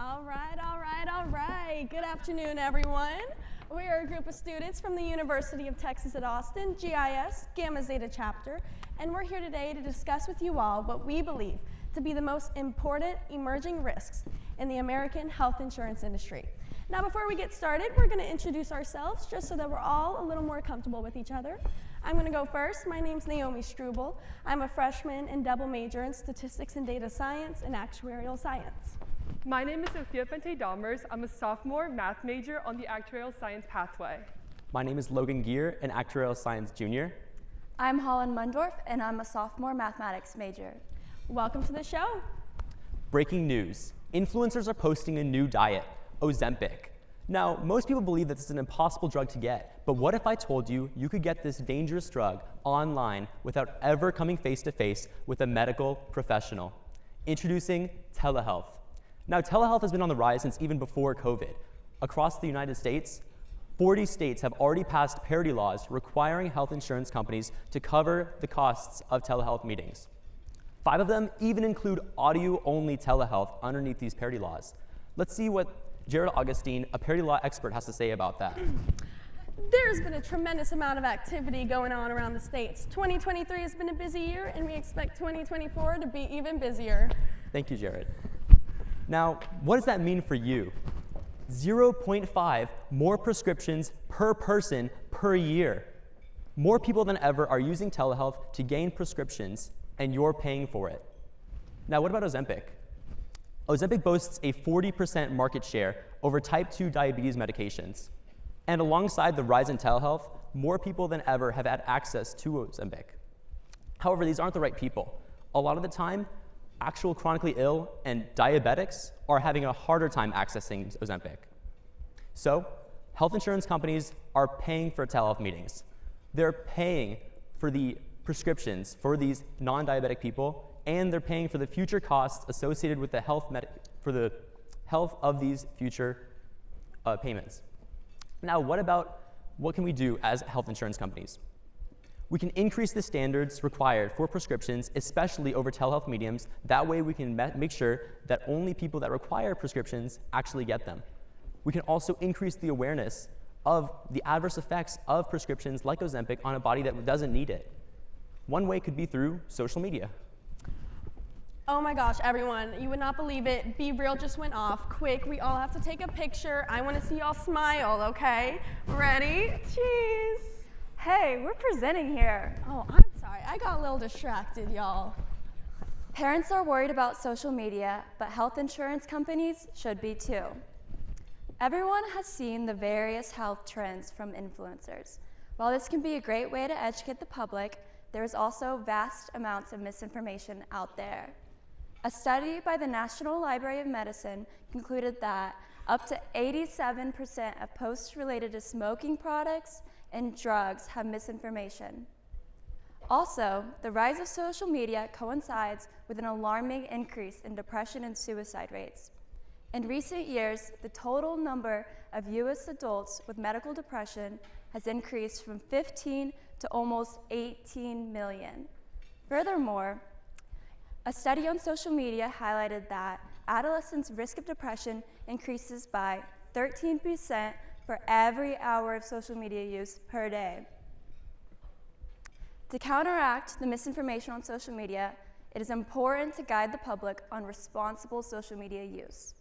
All right. Good afternoon, everyone. We are a group of students from the University of Texas at Austin, GIS, Gamma Zeta chapter, and we're here today to discuss with you all what we believe to be the most important emerging risks in the American health insurance industry. Now, before we get started, we're going to introduce ourselves just so that we're all a little more comfortable with each other. I'm going to go first. My name's Naomi Struble. I'm a freshman and double major in statistics and data science and actuarial science. My name is Sophia Fente-Dalmers. I'm a sophomore math major on the actuarial science pathway. My name is Logan Gear, an actuarial science junior. I'm Holland Mundorf, and I'm a sophomore mathematics major. Welcome to the show. Breaking news. Influencers are posting a new diet, Ozempic. Now, most people believe that this is an impossible drug to get, but what if I told you you could get this dangerous drug online without ever coming face to face with a medical professional? Introducing telehealth. Now, telehealth has been on the rise since even before COVID. Across the United States, 40 states have already passed parity laws requiring health insurance companies to cover the costs of telehealth meetings. 5 of them even include audio-only telehealth underneath these parity laws. Let's see what Jared Augustine, a parity law expert, has to say about that. There's been a tremendous amount of activity going on around the states. 2023 has been a busy year, and we expect 2024 to be even busier. Thank you, Jared. Now, what does that mean for you? 0.5 more prescriptions per person per year. More people than ever are using telehealth to gain prescriptions, and you're paying for it. Now, what about Ozempic? Ozempic boasts a 40% market share over type 2 diabetes medications. And alongside the rise in telehealth, more people than ever have had access to Ozempic. However, these aren't the right people. A lot of the time, actual chronically ill and diabetics are having a harder time accessing Ozempic. So, health insurance companies are paying for telehealth meetings. They're paying for the prescriptions for these non-diabetic people, and they're paying for the future costs associated with the health of these future payments. Now, what can we do as health insurance companies? We can increase the standards required for prescriptions, especially over telehealth mediums. That way we can make sure that only people that require prescriptions actually get them. We can also increase the awareness of the adverse effects of prescriptions like Ozempic on a body that doesn't need it. One way could be through social media. Oh my gosh, everyone, you would not believe it. Be Real just went off. Quick, we all have to take a picture. I want to see y'all smile, okay? Ready? Cheese. Hey, we're presenting here. Oh, I'm sorry. I got a little distracted, y'all. Parents are worried about social media, but health insurance companies should be too. Everyone has seen the various health trends from influencers. While this can be a great way to educate the public, there is also vast amounts of misinformation out there. A study by the National Library of Medicine concluded that up to 87% of posts related to smoking products and drugs have misinformation. Also, the rise of social media coincides with an alarming increase in depression and suicide rates. In recent years, the total number of U.S. adults with medical depression has increased from 15 to almost 18 million. Furthermore, a study on social media highlighted that adolescents' risk of depression increases by 13% for every hour of social media use per day. To counteract the misinformation on social media, it is important to guide the public on responsible social media use.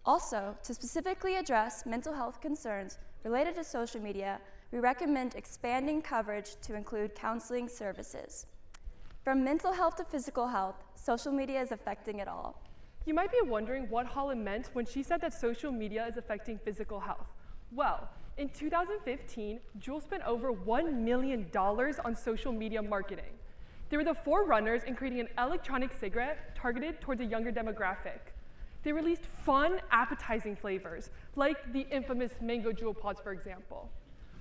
Also, to specifically address mental health concerns related to social media, we recommend expanding coverage to include counseling services. From mental health to physical health, social media is affecting it all. You might be wondering what Holland meant when she said that social media is affecting physical health. Well, in 2015, Juul spent over $1 million on social media marketing. They were the forerunners in creating an electronic cigarette targeted towards a younger demographic. They released fun, appetizing flavors, like the infamous mango Juul pods, for example.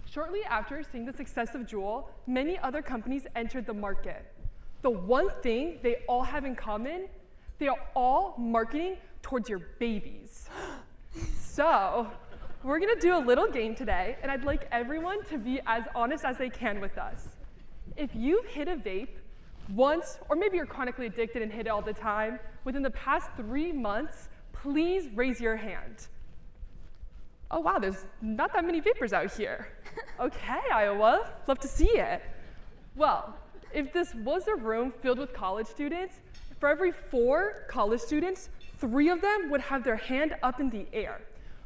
Shortly after seeing the success of Juul, many other companies entered the market. The one thing they all have in common, they are all marketing towards your babies. So, we're gonna do a little game today, and I'd like everyone to be as honest as they can with us. If you've hit a vape once, or maybe you're chronically addicted and hit it all the time, within the past 3 months, please raise your hand. Oh wow, there's not that many vapors out here. Okay, Iowa, love to see it. Well, if this was a room filled with college students, for every 4 college students, 3 of them would have their hand up in the air,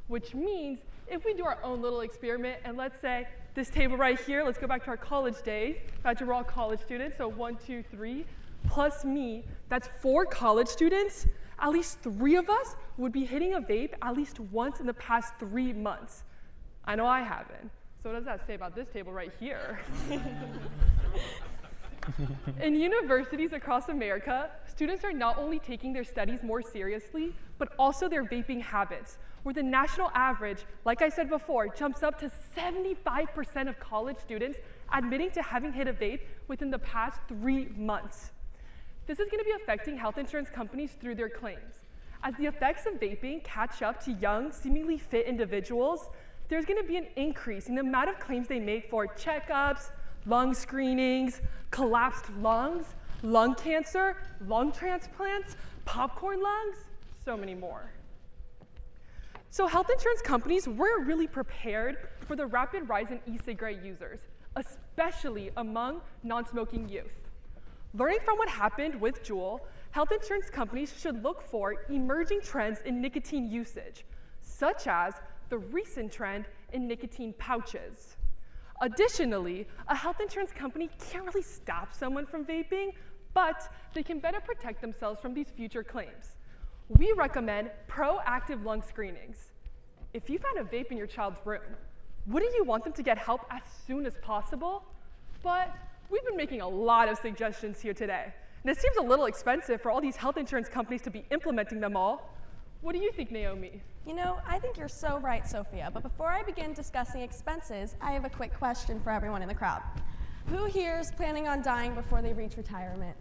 which means if we do our own little experiment, and let's say this table right here, let's go back to our college days. Imagine we're all college students, so 1, 2, 3, plus me, that's 4 college students. At least 3 of us would be hitting a vape at least once in the past 3 months. I know I haven't. So what does that say about this table right here? In universities across America, students are not only taking their studies more seriously, but also their vaping habits, where the national average, like I said before, jumps up to 75% of college students admitting to having hit a vape within the past 3 months. This is going to be affecting health insurance companies through their claims. As the effects of vaping catch up to young, seemingly fit individuals, there's going to be an increase in the amount of claims they make for checkups, lung screenings, collapsed lungs, lung cancer, lung transplants, popcorn lungs, so many more. So health insurance companies were really prepared for the rapid rise in e-cigarette users, especially among non-smoking youth. Learning from what happened with Juul, health insurance companies should look for emerging trends in nicotine usage, such as the recent trend in nicotine pouches. Additionally, a health insurance company can't really stop someone from vaping, but they can better protect themselves from these future claims. We recommend proactive lung screenings. If you found a vape in your child's room, wouldn't you want them to get help as soon as possible? But we've been making a lot of suggestions here today, and it seems a little expensive for all these health insurance companies to be implementing them all. What do you think, Naomi? You know, I think you're so right, Sophia, but before I begin discussing expenses, I have a quick question for everyone in the crowd. Who here is planning on dying before they reach retirement?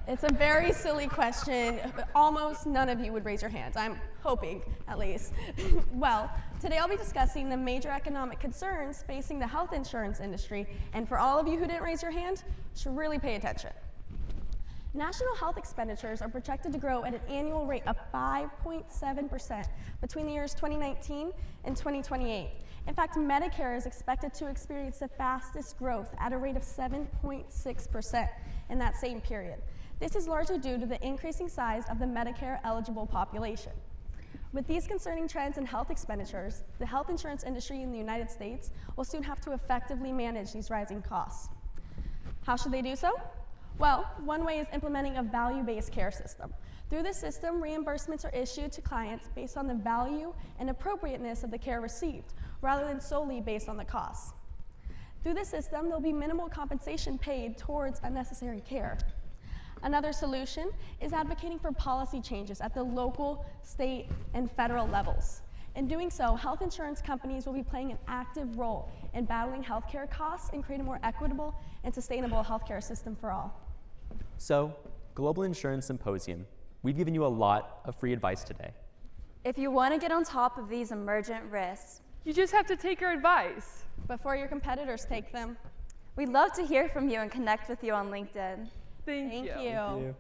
It's a very silly question. Almost none of you would raise your hands. I'm hoping, at least. Well, today I'll be discussing the major economic concerns facing the health insurance industry, and for all of you who didn't raise your hand, you should really pay attention. National health expenditures are projected to grow at an annual rate of 5.7% between the years 2019 and 2028. In fact, Medicare is expected to experience the fastest growth at a rate of 7.6% in that same period. This is largely due to the increasing size of the Medicare-eligible population. With these concerning trends in health expenditures, the health insurance industry in the United States will soon have to effectively manage these rising costs. How should they do so? Well, one way is implementing a value-based care system. Through this system, reimbursements are issued to clients based on the value and appropriateness of the care received, rather than solely based on the costs. Through this system, there will be minimal compensation paid towards unnecessary care. Another solution is advocating for policy changes at the local, state, and federal levels. In doing so, health insurance companies will be playing an active role in battling healthcare costs and creating a more equitable and sustainable healthcare system for all. So, Global Insurance Symposium, we've given you a lot of free advice today. If you want to get on top of these emergent risks, You just have to take our advice. Before your competitors take them. we'd love to hear from you and connect with you on LinkedIn. Thank Thank you. you. Thank you.